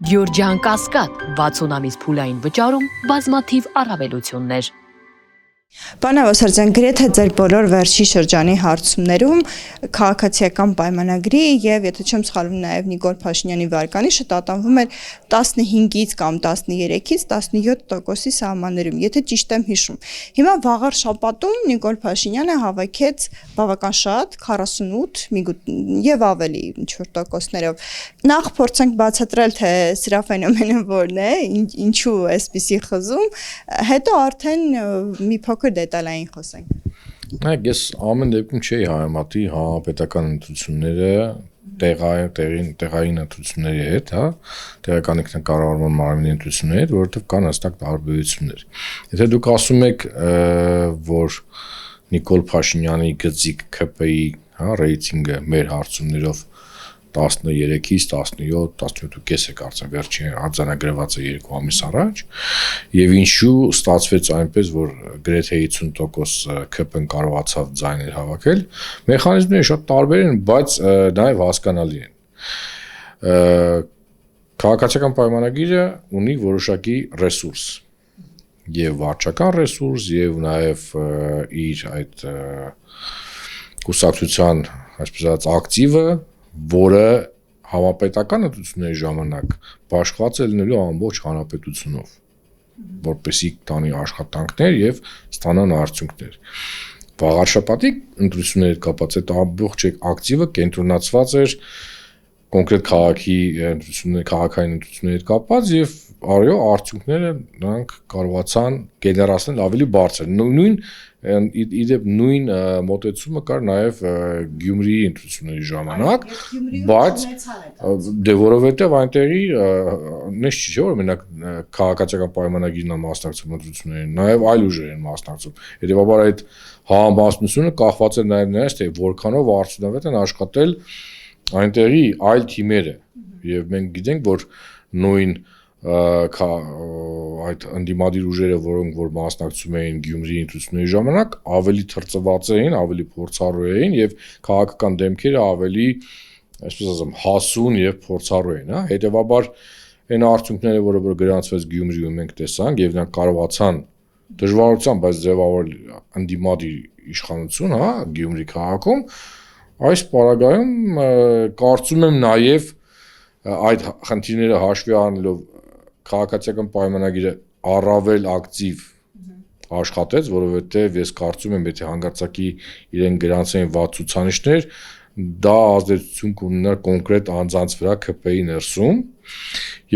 Գյորջյան Կասկադ 60 ամիս փուլային վճարում բազմաթիվ առավելություններ։ Պարոն Ավասարյան, գրեթե ձեր բոլոր վերջի շրջանի հարցումներում քաղաքացիական պայմանագրի եւ եթե չեմ սխալվում նաեւ Նիկոլ Փաշինյանի վարկանիշը տատանվում էր 15-ից կամ 13-ից 17%-ի սահմաններում, եթե ճիշտ եմ հիշում։ Հիմա վաղար շաբաթում Նիկոլ Փաշինյանը հավաքեց բավական շատ 48 եւ ավելի ինչ-որ տոկոսներով։ Նախ փորձենք բացատրել, թե սրա ֆենոմենը որն է, ինչու էսպիսի խզում, հետո արդեն մի փոքր դետալային խոսենք։ Նայեք, ես ամեն դեպքում չէի համեմատի հանրապետական ընտրությունները տեղային ընտրությունների հետ, հա, տեղական ինքնակառավարման մարմնի ընտրությունների հետ, որովհետև կան հստակ տարբերություններ։ Եթե դուք ասում եք, որ Նիկոլ Փաշինյանի գծիկ ԿՊ-ի, հա, ռեյտինգը մեր հարցումներով 13-ից 17, 17.5 է կարծեմ վերջին արձանագրված է 2 ամիս առաջ եւ ինչու ստացվեց այնպես որ գրեթե 50% ԿՊ-ն կարողացավ ձայներ հավաքել մեխանիզմները շատ տարբեր են բայց նաեւ հասկանալի են քաղաքացիական պայմանագիրը ունի որոշակի ռեսուրս եւ վարչական ռեսուրս եւ նաեւ իր այդ կուսակցության այսպես ասած ակտիվը որը համապետական ընտրությունների ժամանակ բաշխված է լինելու ամբողջ հանրապետությունով, որպեսզի տանի աշխատանքներ եւ ստանան արդյունքներ։ Վաղարշաբաթի ընտրությունների հետ կապված այդ ամբողջ ակտիվը կենտրոնացված էր կոնկրետ քաղաքի քաղաքային ընտրությունների հետ կապված եւ արյո արդյունքները նրանք կարողացան գեներացնել ավելի բարձր։ Նույն մոտեցումը կար նաև Գյումրիի ընտրությունների ժամանակ, բայց դե որովհետև այնտեղի նես չի որ մենակ քաղաքացիական պայմանագիրն է մասնակցում ընտրություններին, նաև այլ ուժեր են մասնակցում։ Հետևաբար այդ համամասնությունը կախված է նաև նրանից, թե որքանով արդյունավետ են աշխատել այնտեղի այլ թիմերը, եւ մենք գիտենք, որ նույն այդ անդիմադիր ուժերը, որոնք որ մասնակցում էին Գյումրիի ընտրությունների ժամանակ, ավելի թրծված էին, ավելի փորձառու էին եւ քաղաքական դեմքերը ավելի, այսպես ասեմ, հասուն եւ փորձառու էին, հա։ Հետեւաբար այն արդյունքները, որը գրանցվեց Գյումրիում մենք տեսանք եւ նրանք կարողացան դժվարությամբ, բայց ձևավորել անդիմադիր իշխանություն, հա, Գյումրի քաղաքում, այս պարագայում կարծում եմ նաեւ այդ խնդիրները հաշվի առնելով քաղաքացիական պայմանագիրը առավել ակտիվ աշխատեց, որովհետև ես կարծում եմ, եթե հանգարցակի իրեն գրանցեն վատ ցուցանիշներ, դա ազդեցություն կունենար կոնկրետ անձանց վրա ԿՊ-ի ներսում,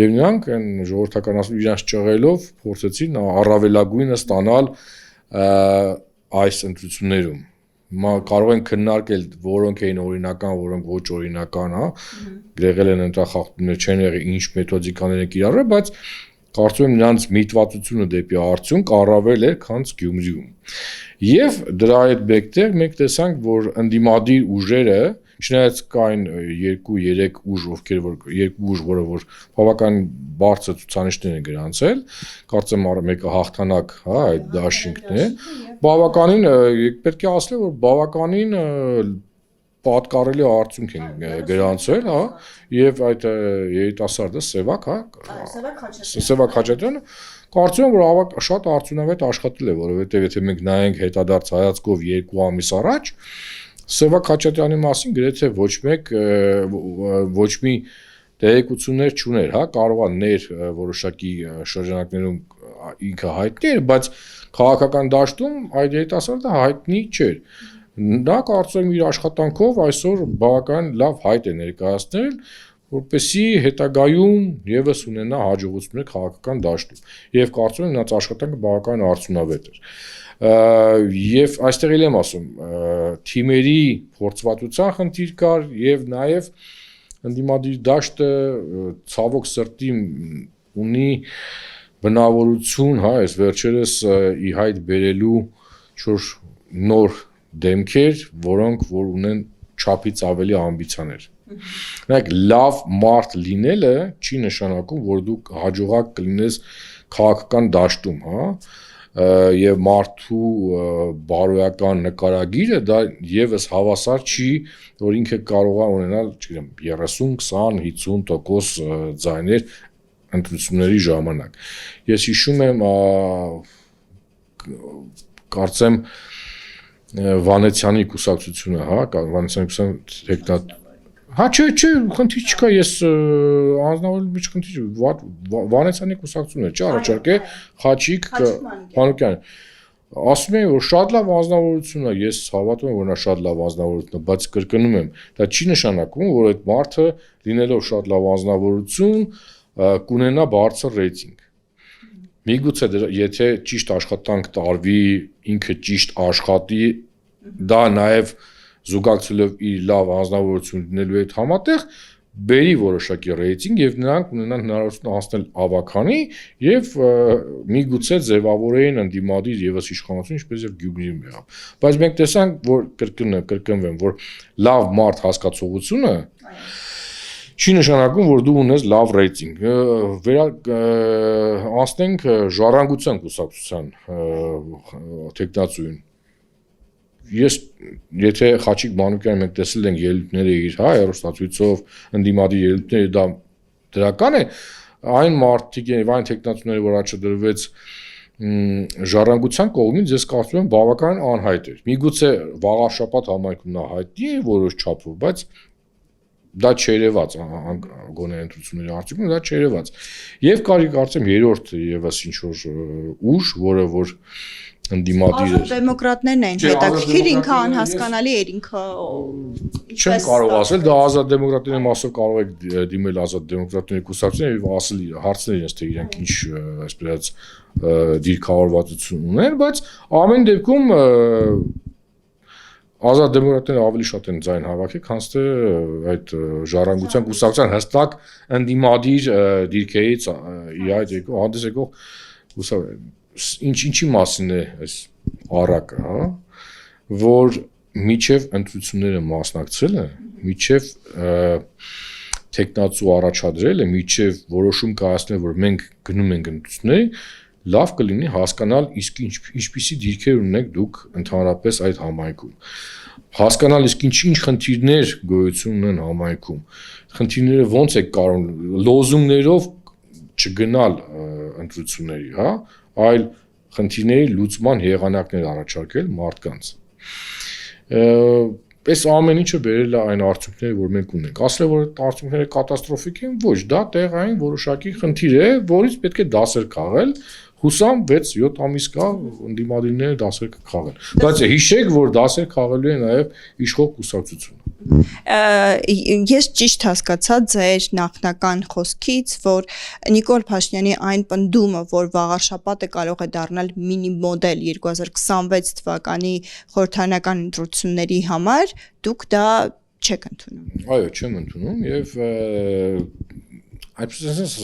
եւ նրանք այն ժողովրդականացում իրանց ճղելով փորձեցին առավելագույնը ստանալ այս ընտրություններում։ Հիմա կարող են քննարկել որոնք էին օրինական, որոնք ոչ օրինական, հա, եղել են ընտրախախտումներ, չեն եղել, ինչ մեթոդիկաներ են կիրառվել, բայց կարծում եմ նրանց միտվածությունը դեպի արդյունք առավել էր, քան Գյումրիում։ Եվ դրա հետ մեկտեղ մենք տեսանք, որ անդիմադիր ուժերը, չնայած կային 2-3 ուժ, ովքեր որը որ բավական բարձր ցուցանիշներ են գրանցել, կարծեմ մեկը հաղթանակ, հա, այդ դաշինքն է, բավականին պետք է ասել, որ բավականին պատկառելի արդյունք են գրանցել, հա, եւ այդ երիտասարդը Սևակ, հա, Սևակ Խաչատրյանը կարծում եմ, որ շատ արդյունավետ աշխատել է, որովհետեւ եթե մենք նայենք հետադարձ հայացքով 2 ամիս առաջ, Սևակ Խաչատրյանի մասին գրեթե ոչ մի տեղեկություններ չուներ, հա, կարող է ներ որոշակի շրջանակներում ինքը հայտնի էր, բայց քաղաքական դաշտում այդ երիտասարդը հայտնի չէր։ Նա կարծում եմ իր աշխատանքով այսօր բավական լավ հայտ է ներկայացնել, որպեսզի հետագայում եւս ունենա հաջողություններ քաղաքական դաշտում։ Եվ կարծում եմ նրանց աշխատանքը բավական արդյունավետ էր։ Եվ այստեղ էլ եմ ասում, թիմերի փորձվածության խնդիր կար եւ նաեւ անդիմադիր դաշտը ցավոք սրտի ունի բնավորություն, հա, այս վերջերս ի հայտ բերելու ինչ-որ նոր դեմքեր, որոնք որ ունեն չափից ավելի ամբիցիաներ։ Նայեք, լավ մարդ լինելը չի նշանակում, որ դու հաջողակ կլինես քաղաքական դաշտում, հա, եւ մարդու բարոյական նկարագիրը դա եւս հավասար չի, որ ինքը կարող է ունենալ, չգիտեմ, 30, 20, 50% ձայներ ընտրությունների ժամանակ։ Ես հիշում եմ կարծեմ Վանեցյանի կուսակցությունը, հա, Վանեցյանի կուսակցությունը Հա չէ, խնդիր չկա, ես անձնավորել մեջ խնդիր Վանեցյանի կուսակցությունն է, չէ, առաջարկե Խաչիկ Մանուկյան։ Ասում եմ, որ շատ լավ անձնավորություն է, ես հավատում եմ, որ նա շատ լավ անձնավորություն է, բայց կրկնում եմ, դա չի նշանակում, որ այդ մարդը լինելով շատ լավ անձնավորություն կունենա բարձր ռեյտինգ։ Միգուցե եթե ճիշտ աշխատանք տարվի, ինքը ճիշտ աշխատի, դա նաև զուգակցելով իր լավ անձնավորություն լինելու հետ համատեղ բերի որոշակի ռեյտինգ եւ նրանք ունենան հնարավորություն հասնել ավականի եւ միգուցե ձևավորեին ընդդիմադիր եւս իշխանություն, ինչպես եւ Գյումրիում եղավ։ Բայց մենք տեսանք, որ կրկնվեմ, որ լավ մարդ հասկացողությունը չի նշանակում, որ դու ունես լավ ռեյտինգ։ Անցնենք ժառանգության կուսակցության տեխնացուին։ Ես եթե Խաչիկ Մանուկյանը մենք տեսել ենք ելույթները իր, հա, հեռուստացույցով, ընդդիմադիր ելույթները դա դրական է, այն մարդիկ եւ այն տեխնացուները, որ առաջադրվեց ժառանգության կողմից, ես կարծում եմ բավականին անհայտ էր։ Միգուցե վաղ շաբաթ համայնքում նա հայտնի է որոշ չափով, բայց դա չերևաց գոնե ընտրությունների արդյունքում դա չերևաց։ Եվ կարծեմ երրորդ եւս ինչ որ ուժ, որը որ ընդդիմադիր էր։ Դեմոկրատներն էին հետաքրքիր, ինքը անհասկանալի էր, ինքը չեմ կարող ասել, դա ազատ դեմոկրատների մասով կարող եք դիմել ազատ դեմոկրատների կուսակցությանը եւ ասել հարցնել իրենց թե իրենք ինչ այսպես դիրքավորվածություն ունեն, բայց ամեն դեպքում ազատ դեմոկրատները ավելի շատ են ձայն հավաքել, քան թե այդ ժառանգության կուսակցության հստակ ընդդիմադիր դիրքերից այդ հանդես եկող ինչի մասին է այս առակը, հա, որ միջև ընտրությունները մասնակցելը, միջև տեխնացու առաջադրելը, միջև որոշում կայացնել, որ մենք գնում ենք ընտրությունների, լավ կլինի հասկանալ իսկ ինչպիսի դիրքեր ունեք դուք ընդհանրապես այդ համայնքում։ Հասկանալ իսկ ինչ խնդիրներ գոյություն ունեն համայնքում։ Խնդիրները ոնց է կարող լոզունգներով չգնալ ընտրությունների, հա, այլ խնդիրների լուծման եղանակներ առաջարկել մարդկանց։ Այս ամեն ինչը բերել է այն արդյունքները, որ մենք ունենք։ Ասել որ այդ արդյունքները կատաստրոֆիկ են, ոչ, դա տեղային որոշակի խնդիր է, որից պետք է դասեր քաղել։ Հուսամ 6-7 ամիս կա ընդդիմադիրները դասեր կխաղեն։ Բայց հիշեք, որ դասեր քաղելու է նաև իշխող կուսակցությունը։ Ես ճիշտ հասկացա ձեր նախնական խոսքից, որ Նիկոլ Փաշինյանի այն պնդումը, որ վաղաշաբաթը կարող է դառնալ մինի մոդել 2026 թվականի խորհրդարանական ընտրությունների համար, դուք դա չեք ընդունում։ Այո, չեմ ընդունում եւ այսպես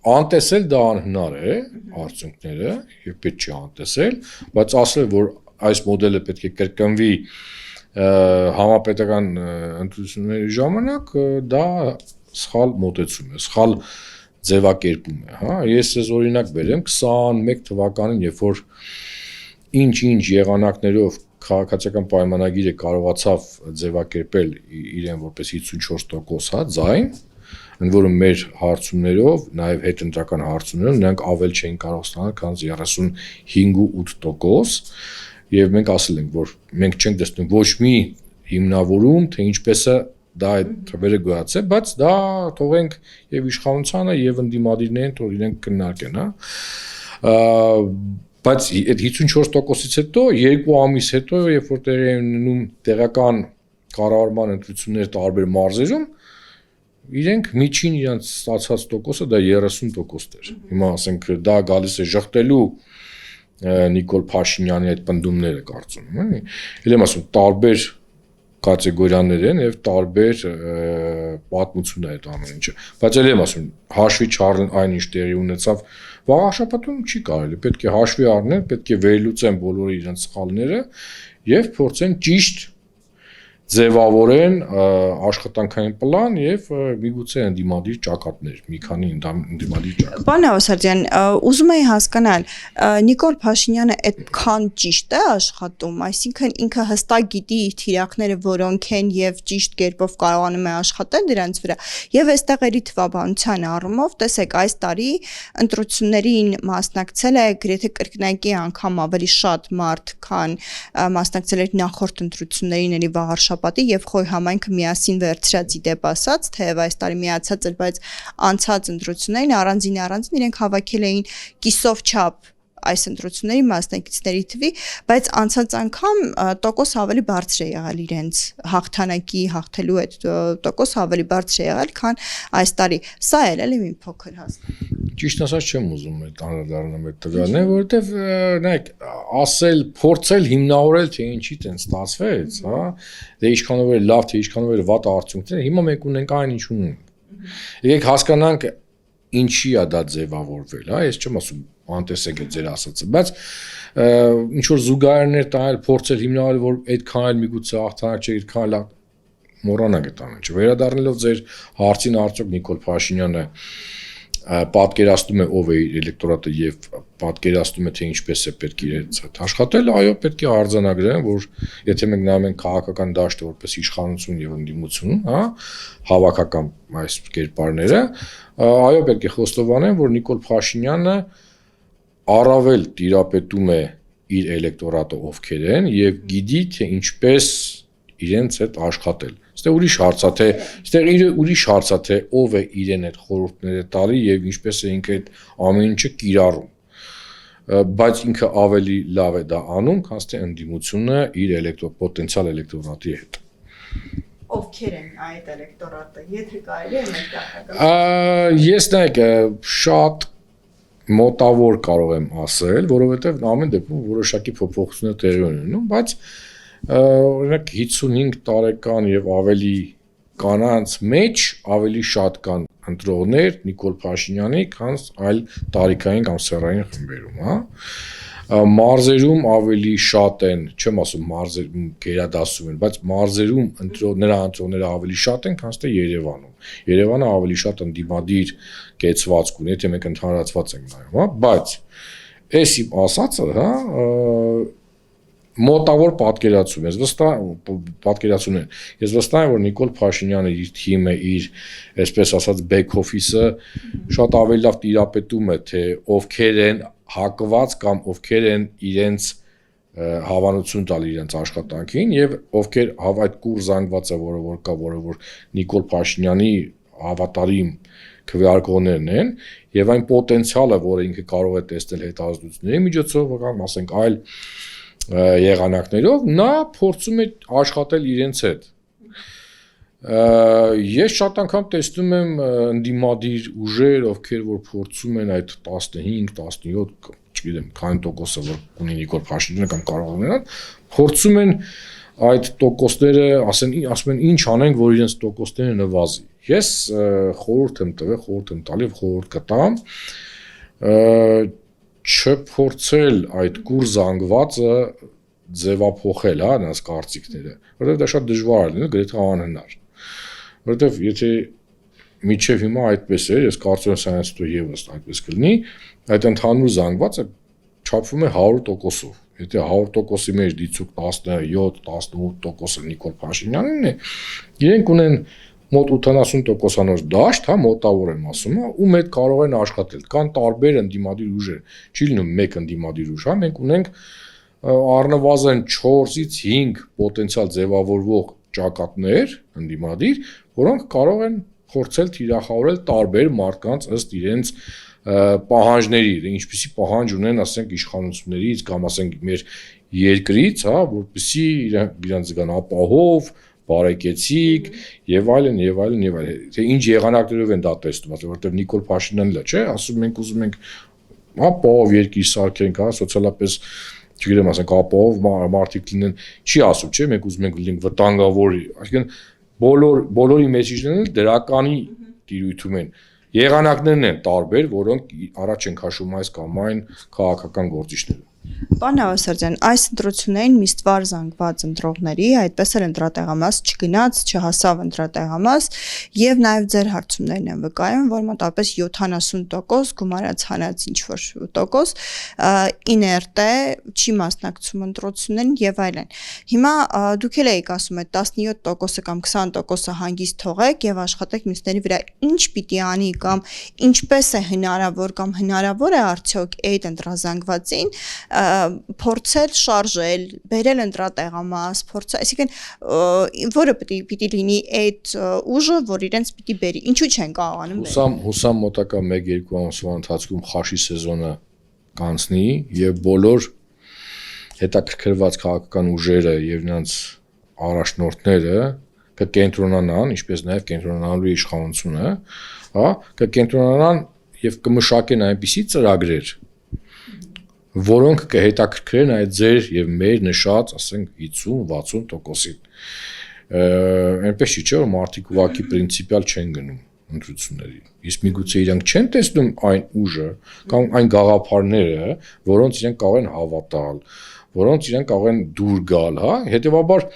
անտեսել դա անհնար է արդյունքները եւ պետք չի անտեսել, բայց ասել որ այս մոդելը պետք է կրկնվի համապետական ընտրությունների ժամանակ դա սխալ մոտեցում է, սխալ ձևակերպում է, հա, ես ես օրինակ բերեմ 21 թվականին, երբ որ ինչ եղանակներով քաղաքացիական պայմանագիրը կարողացավ ձևակերպել իրեն որպես 54%, հա, ձայն ընդ որում մեր հարցումներով, նաև հետընտրական հարցումներով նրանք ավել չէին կարող ստանալ, քան 35-8%, եւ մենք ասել ենք, որ մենք չենք տեսնում ոչ մի հիմնավորում, թե ինչպես է դա այդ թվերը գոյացել, բայց դա թողենք եւ իշխանությանը եւ ընդդիմադիրներին, թող իրենք քննարկեն, հա։ Բայց այդ 54%-ից հետո 2 ամիս հետո, երբ որ տեղի են ունենում տեղական կառավարման ընտրություններ տարբեր մարզերում, իրենք միջին իրենց ստացած տոկոսը դա 30% էր։ Հիմա ասենք դա գալիս է ժխտելու Նիկոլ Փաշինյանի այդ պնդումները կարծում եմ, էլի եմ ասում տարբեր կատեգորիաներ են եւ տարբեր պատմություն է այդ ամեն ինչը։ Բայց էլի եմ ասում հաշվի չառնեն այն ինչ տեղի ունեցավ վաղաշաբաթում չի կարելի, պետք է հաշվի առնել, պետք է վերլուծեն բոլորի իրենց սխալները եւ փորձեն ճիշտ ձևավորեն աշխատանքային պլան եւ միգուցե ընդդիմադիր ճակատներ, մի քանի ընդդիմադիր ճակատ։ Պարոն Ավասարդյան, ուզում եի հասկանալ, Նիկոլ Փաշինյանը այդքան ճիշտ է աշխատում, այսինքն ինքը հստակ գիտի իր թիրախները որոնք են եւ ճիշտ կերպով կարողանում է աշխատել դրանց վրա։ Եվ այստեղերի թվաբանության առումով, տեսեք, այս տարի ընտրություններին մասնակցել է գրեթե կրկնակի անգամ ավելի շատ մարդ, քան մասնակցել էր նախորդ ընտրություններին էլի վաղարշաբաթի եւ Խոյ համայնքը միասին վերցրած ի դեպ ասած, թեև այս տարի միացած էր, բայց անցած ընտրություններին առանձին իրենք հավաքել էին կիսով չափ այս ընտրությունների մասնակիցների թվի, բայց անցած անգամ տոկոս ավելի բարձր է եղել իրենց հաղթանակի հաղթելու այդ տոկոս ավելի բարձր է եղել, քան այս տարի։ Սա էլի մի փոքր հաստ։ Ճիշտ ասած չեմ ուզում այդ անդրադառնալ այդ տվյալներին, որովհետև նայեք, ասել, փորձել հիմնավորել թե ինչի տենց ստացվեց, հա, դե ինչքանով էր լավ, թե ինչքանով էր վատ արդյունքները, հիմա մենք ունենք այն ինչ ունենք։ Եկեք հասկանանք ինչի է դա ձևավորվել, հա, ես չեմ ասում անտեսեք է ձեր ասածը, բայց ինչ որ զուգահեռներ տանել, փորձել հիմնավորել, որ այդքան էլ միգուցե հաղթանակ չէ, այդքան էլ մոռանակ է տանը, չէ։ Վերադառնալով ձեր հարցին արդյոք Նիկոլ Փաշինյանը պատկերացնում է ով է իր էլեկտորատը եւ պատկերացնում է թե ինչպես է պետք իրենց հետ աշխատել, այո, պետք է արձանագրեն, որ եթե մենք նայում ենք քաղաքական դաշտը որպես իշխանություն եւ ընդդիմություն, հա, հավաքական այս կերպարները, այո, պետք է խոստովանեն, որ Նիկոլ Փաշինյանը առավել տիրապետում է իր էլեկտորատը ովքեր են եւ գիտի թե ինչպես իրենց հետ աշխատել։ Այստեղ ուրիշ հարց է թե ով է իրեն այդ խորհուրդները տալի եւ ինչպես է ինքը այդ ամեն ինչը կիրառում։ Բայց ինքը ավելի լավ է դա անում, քան թե ընդդիմությունը իր պոտենցիալ էլեկտորատի հետ։ Ովքեր են այդ էլեկտորատը, եթե կարելի է մեկնարկել։ Ես նայեք շատ մոտավոր կարող եմ ասել, որովհետև ամեն դեպքում որոշակի փոփոխություններ տեղի ունենում, բայց օրինակ 55 տարեկան եւ ավելի կանանց մեջ ավելի շատ կան ընտրողներ Նիկոլ Փաշինյանի, քան այլ տարիքային կամ սեռային խմբերում, հա։ Մարզերում ավելի շատ են, չեմ ասում մարզերում գերադասում են, բայց մարզերում նրա ընտրողները ավելի շատ են, քան թե Երևանում։ Երևանը ավելի շատ ընդդիմադիր կեցվածք ունի, եթե մենք ընդհանրացված ենք նայում, հա, բայց այս իմ ասածը, հա, մոտավոր պատկերացում ես պատկերացում են։ Ես վստահ եմ, որ Նիկոլ Փաշինյանը իր թիմը, իր, այսպես ասած, back office-ը շատ ավելի լավ տիրապետում է, թե ովքեր են հակված կամ ովքեր են իրենց հավանություն տալ իրենց աշխատանքին եւ ովքեր այդ կուր զանգվածը, որը որ Նիկոլ Փաշինյանի հավատարիմ քվեարկողներն են եւ այն պոտենցիալը, որը ինքը կարող է տեսնել հետազոտությունների միջոցով կամ ասենք այլ եղանակներով, նա փորձում է աշխատել իրենց հետ։ Ես շատ անգամ տեսնում եմ ընդդիմադիր ուժեր, ովքեր որ փորձում են այդ 15, 17, չգիտեմ, քանի տոկոսը որ ունի Նիկոլ Փաշինյանը կամ կարող ունենալ, փորձում են այդ տոկոսները, ասում են ինչ անենք, որ իրենց տոկոսները նվազի։ Ես խորհուրդ եմ տվել, խորհուրդ եմ տալի, խորհուրդ կտամ չփորձել այդ կուր զանգվածը ձևափոխել, հա, նրանց կարծիքները, որովհետև դա շատ դժվար է լինել, գրեթե անհնար։ Որովհետև եթե միջև հիմա այդպես է, ես կարծում եմ սրանից հետո եւս այդպես կլինի, այդ ընդհանուր զանգվածը չափվում է 100%-ով։ Եթե 100%-ի մեջ դիցուկ 17-18%-ը Նիկոլ Փաշինյանն է, իրենք ունեն մոտ 80%-անոց դաշտ, հա, մոտավոր եմ ասում, հա, ում հետ կարող են աշխատել։ Կան տարբեր ընդդիմադիր ուժեր, չի լինում մեկ ընդդիմադիր ուժ, հա, մենք ունենք առնվազն 4-ից 5 պոտենցիալ ձևավորվող ճակատներ ընդդիմադիր, որոնք կարող են փորձել թիրախավորել տարբեր մարդկանց ըստ իրենց պահանջների, ինչպիսի պահանջ ունեն, ասենք, իշխանություններից կամ ասենք մեր երկրից, հա, որպեսզի իրենց զգան ապահով, բարեկեցիկ եւ այլն եւ այլն եւ այլն։ Թե ինչ եղանակներով են դա տեսնում, որովհետեւ Նիկոլ Փաշինյանն էլ չէ, ասում ենք ուզում ենք ապահով երկիր սարքենք, հա, սոցիալապես, չգիտեմ, ասենք ապահով մարդիկ լինեն, չի ասում, չէ, մենք ուզում ենք լինենք վտանգավոր, այսինքն բոլորի մեսիջներն էլ դրականի տիրույթում են։ Եղանակներն են տարբեր, որոնք առաջ են քաշում այս կամ այն քաղաքական գործիչները։ Պարոն Ավասարյան, այս ընտրություններին մի ստվար զանգված ընտրողների, այդպես էլ ընտրատեղամաս չգնաց, չհասավ ընտրատեղամաս եւ նաեւ ձեր հարցումներն են վկայում, որ մոտավորապես 70% գումարած հանած ինչ-որ տոկոս իներտ է, չի մասնակցում ընտրություններին եւ այլն։ Հիմա դուք էլ եք ասում այդ 17% կամ 20% հանգիստ թողեք եւ աշխատեք մյուսների վրա։ Ինչ պիտի անի կամ ինչպես է հնարավոր կամ հնարավոր է արդյոք այդ ընտրազանգվածին փորձել շարժել, բերել ընտրատեղամաս, այսինքն որը պիտի լինի այդ ուժը, որ իրենց պիտի բերի։ Ինչու չեն կարողանում բերել։ Հուսամ մոտակա 1-2 ամսվա ընթացքում խաշի սեզոնը կանցնի եւ բոլոր հետաքրքրված քաղաքական ուժերը եւ նրանց առաջնորդները կկենտրոնանան, ինչպես նաեւ կենտրոնանալու իշխանությունը, հա, կկենտրոնանան եւ կմշակեն այնպիսի ծրագրեր, որոնք կհետաքրքրեն այդ ձեր եւ մեր նշած, ասենք 50-60%-ին։ Այնպես չի, որ մարդիկ ուղղակի պրինցիպիալ չեն գնում ընտրությունների։ Իսկ միգուցե իրանք չեն տեսնում այն ուժը կամ այն գաղափարները, որոնց իրենք կարող են հավատալ, որոնց իրենք կարող են դուր գալ, հա, հետեւաբար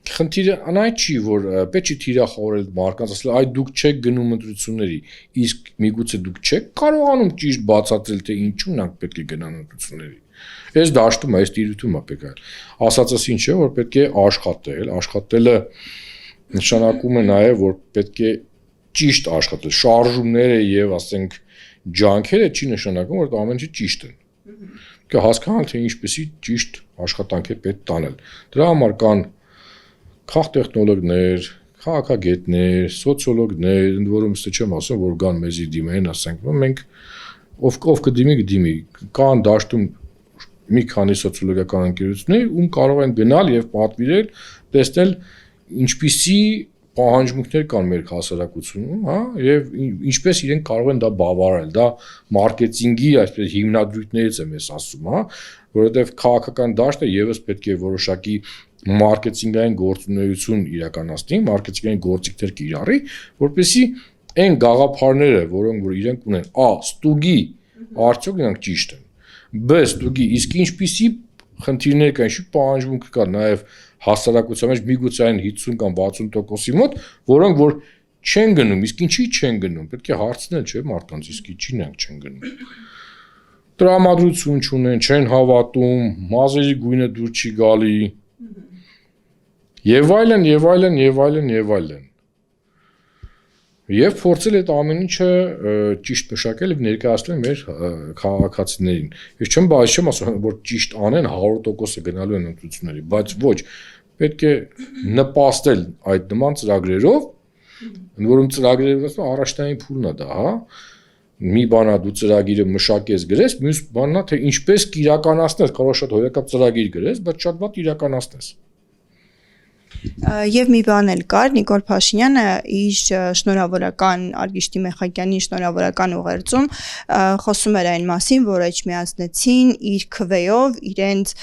խնդիրը այն չի, որ պետք չի թիրախավորել մարդկանց, ասել այ դուք չեք գնում ընտրությունների, իսկ միգուցե դուք չեք կարողանում ճիշտ բացատրել, թե ինչու նրանք պետք է գնան ընտրությունների։ Այս դաշտում է, այս տիրույթում է պետք է։ Ասածս ինչ է, որ պետք է աշխատել, աշխատելը նշանակում է նաև, որ պետք է ճիշտ աշխատել, շարժումները եւ ասենք ջանքերը չի նշանակում, որ ամեն ինչը ճիշտ է։ Պետք է հասկանալ, թե ինչպեսի ճիշտ աշխատանք է պետք տանել։ Դրա համար կան քաղտեխնոլոգներ, քաղաքագետներ, սոցիոլոգներ, ընդ որում չեմ ասում, որ կան մեզի դիմեն, ասենք, մենք ով կդիմի, կան դաշտում մի քանի սոցիոլոգիական ընկերություններ, ում կարող են գնալ եւ պատվիրել, տեսնել ինչպիսի պահանջմունքներ կան մեր հասարակությունում, հա, եւ ինչպես իրենք կարող են դա բավարարել, դա մարքեթինգի այսպես հիմնադրույթներից եմ ես ասում, հա, որովհետեւ քաղաքական դաշտը եւս պետք է որոշակի մարքեթինգային գործունեություն իրականացնի, մարքեթինգային գործիքներ կիրառի, որպեսզի այն գաղափարները, որոնք որ իրենք ունեն, ստուգի, արդյոք նրանք ճիշտ են, B ստուգի, իսկ ինչպիսի խնդիրներ կան, ինչի պահանջմունք կա նաև հասարակության մեջ միգուցե այն 50 կամ 60%-ի մոտ, որոնք որ չեն գնում, իսկ ինչի չեն գնում, պետք է հարցնել, չէ՞, մարդկանց, իսկ ինչի նրանք չեն գնում։ Տրամադրություն չունեն, չեն հավատում, մազերի գույնը դուր չի գալի, եւ այլն, եւ այլն, եւ այլն, եւ այլն։ Եվ փորձել այդ ամեն ինչը ճիշտ մշակել եւ ներկայացնել մեր քաղաքացիներին։ Ես չեմ ասում, որ ճիշտ անեն 100% գնալու են ընտրությունների, բայց ոչ, պետք է նպաստել այդ նման ծրագրերով, ընդ որում ծրագրերը ասում առաջնային փուլն է դա, հա։ Մի բանա դու ծրագիրը մշակես գրես, մյուս բանն է թե ինչպես կիրականացնես, կարող շատ հոյակապ ծրագիր գրես, բայց շատ վատ իրականացնես։ Եվ մի բան էլ կար, Նիկոլ Փաշինյանը իր շնորհավորական Արգիշտի Մեխակյանի շնորհավորական ուղերձում խոսում էր այն մասին, որ էջմիածնեցին իր քվեով իրենց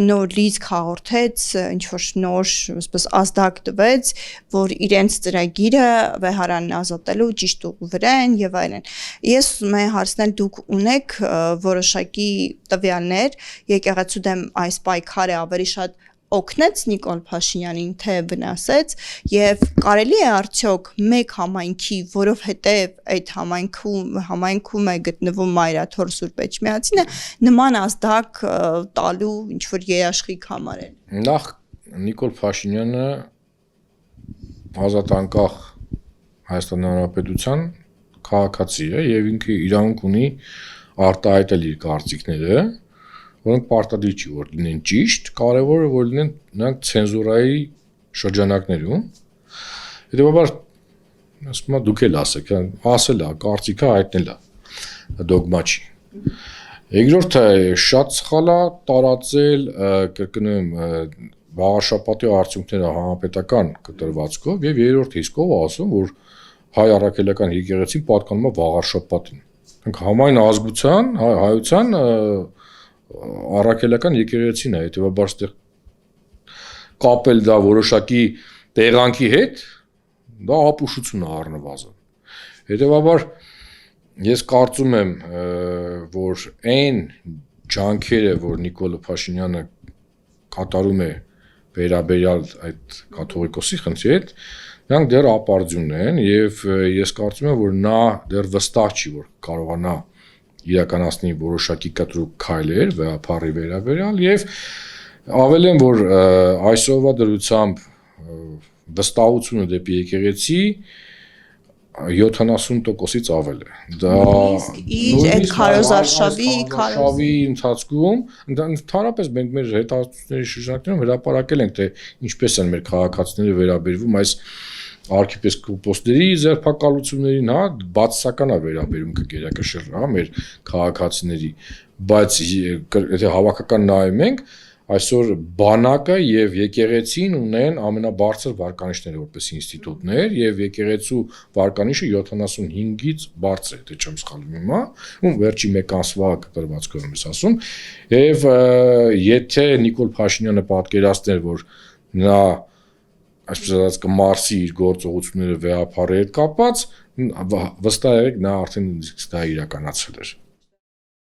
նոր լիցք հաղորդեց, ինչ որ նոր այսպես ազդակ տվեց, որ իրենց ծրագիրը վեհարանն ազատելու ճիշտ ուղու վրա են եւ այլն։ Ես ուզում եմ հարցնել, դուք ունեք որոշակի տվյալներ եկեղեցու դեմ այս պայքարը ավելի շատ օգնեց Նիկոլ Փաշինյանին, թե վնասեց եւ կարելի է արդյոք մեկ համայնքի, որովհետեւ այդ համայնքում է գտնվում Մայրաթոր Սուրբ Էջմիածինը, նման ազդակ տալու ինչ որ երաշխիք համարել։ Նախ Նիկոլ Փաշինյանը ազատ անկախ Հայաստանի Հանրապետության քաղաքացի է եւ ինքը իրավունք ունի արտահայտել իր կարծիքները, որոնք պարտադիր չի որ լինեն ճիշտ, կարևորը որ լինեն նրանք ցենզուրայի շրջանակներում։ Հետևաբար ասում եմ դուք էլ ասեք, ասել է, կարծիքը հայտնել է, դոգմա չի։ Երկրորդը շատ սխալ է տարածել, կրկնեմ, Վաղարշապատի արդյունքները հանրապետական կտրվածքով եւ երրորդ իսկով ասում, որ հայ առաքելական եկեղեցին պատկանում է Վաղարշապատին։ Դրանք համայն ազգության, հայության առաքելական եկեղեցին է, հետեւաբար այդտեղ կապել դա որոշակի տեղանքի հետ, դա ապուշություն է առնվազն։ Հետեւաբար ես կարծում եմ, որ այն ջանքերը, որ Նիկոլ Փաշինյանը կատարում է վերաբերյալ այդ կաթողիկոսի խնդրի հետ, նրանք դեռ ապարդյուն են եւ ես կարծում եմ, որ նա դեռ վստահ չի, որ կարողանա իրականացնի որոշակի կտրուկ քայլեր վեհապարի վերաբերյալ եւ ավելեն, որ այսօրվա դրությամբ վստահությունը դեպի եկեղեցի 70%-ից ավել է։ Դա իր այդ քարոզարշավի ընթացքում ընդհանրապես մենք մեր հետազոտությունների շրջանակներում հրապարակել ենք, թե ինչպես են մեր քաղաքացիները վերաբերվում այս arczepiskopos-ների ձերբակալություններին, հա, բացասական է վերաբերում կգերակշռ, հա, մեր քաղաքացիների, բայց եթե հավաքական նայում ենք, այսօր բանակը եւ եկեղեցին ունեն ամենաբարձր վարկանիշները որպես ինստիտուտներ եւ եկեղեցու վարկանիշը 75-ից բարձր է, եթե չեմ սխալվում հիմա, ու վերջի 1 ամսվա կտրվածքով եմ ասում, եւ եթե Նիկոլ Փաշինյանը պատկերացներ, որ նա այսպես ասած կմարսի իր գործողությունները վեհապարի հետ կապված, վստահ եղեք նա արդեն դա իրականացրել էր։